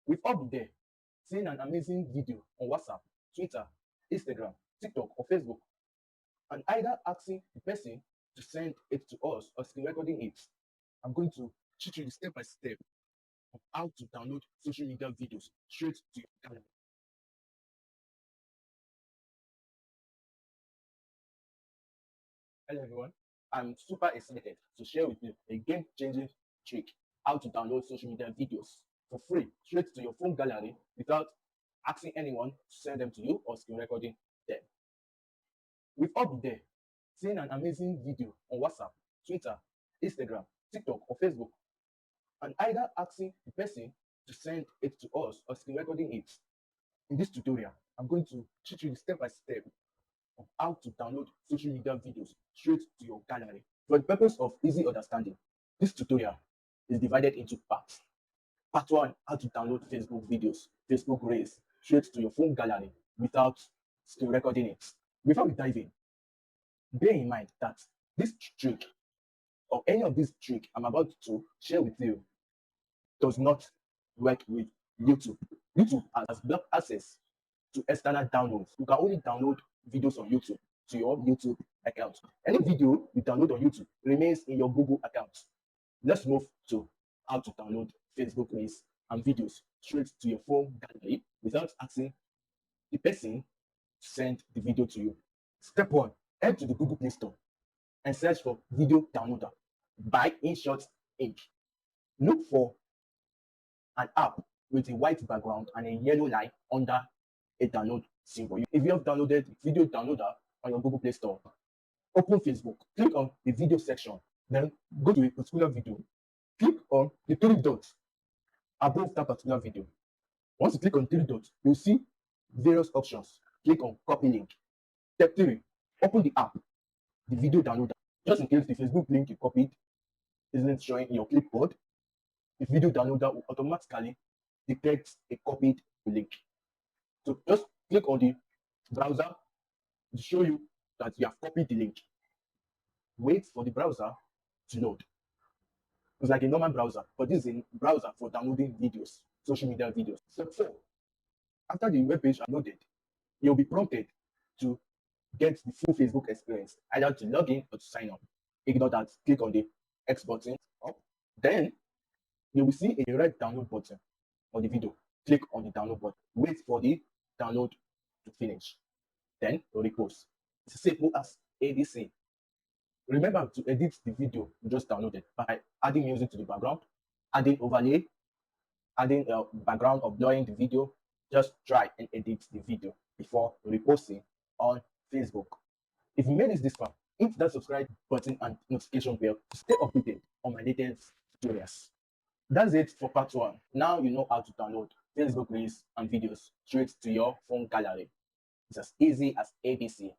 We've all been there, seeing an amazing video on WhatsApp, Twitter, Instagram, TikTok, or Facebook, and either asking the person to send it to us or screen recording it. I'm going to teach you the step by step of how to download social media videos straight to your gallery. Hello everyone, I'm super excited to share with you a game-changing trick how to download social media videos for free straight to your phone gallery without asking anyone to send them to you or screen recording them. We've all been there, seeing an amazing video on WhatsApp, Twitter, Instagram, TikTok, or Facebook, and either asking the person to send it to us or screen recording it. In this tutorial, I'm going to teach you the step by step of how to download social media videos straight to your gallery. For the purpose of easy understanding, this tutorial is divided into parts. Part 1, how to download Facebook videos, Facebook Reels straight to your phone gallery without screen recording it. Before we dive in, bear in mind that this trick or any of these tricks I'm about to share with you does not work with YouTube. YouTube has blocked access to external downloads. You can only download videos on YouTube to your YouTube account. Any video you download on YouTube remains in your Google account. Let's move to how to download Facebook Reels and videos straight to your phone gallery without asking the person to send the video to you. Step 1, head to the Google Play Store and search for Video Downloader by InShot Inc. Look for an app with a white background and a yellow line under a download symbol. If you have downloaded Video Downloader on your Google Play Store, open Facebook, click on the video section, then go to a particular video. Click on the 3 dots above that particular video. Once you click on 3 dots, you'll see various options. Click on copy link. Step 3, open the app, the video downloader. Just in case the Facebook link you copied isn't showing in your clipboard, the video downloader will automatically detect a copied link. So just click on the browser to show you that you have copied the link. Wait for the browser to load. It's like a normal browser, but this is a browser for downloading videos, social media videos. Step 4, after the web page is loaded, you'll be prompted to get the full Facebook experience, either to log in or to sign up. Ignore that, click on the X button up. Then you will see a red download button on the video. Click on the download button. Wait for the download to finish. Then repost. It's as simple as ABC. Remember to edit the video you just downloaded by adding music to the background, adding overlay, adding a background of blurring the video. Just try and edit the video before reposting on Facebook. If you made this far, hit that subscribe button and notification bell to stay updated on my latest tutorials. That's it for part 1. Now you know how to download Facebook Reels and videos straight to your phone gallery. It's as easy as ABC.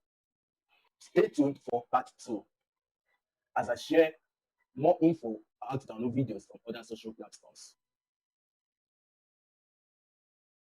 Stay tuned for part 2 as I share more info on how to download videos from other social platforms.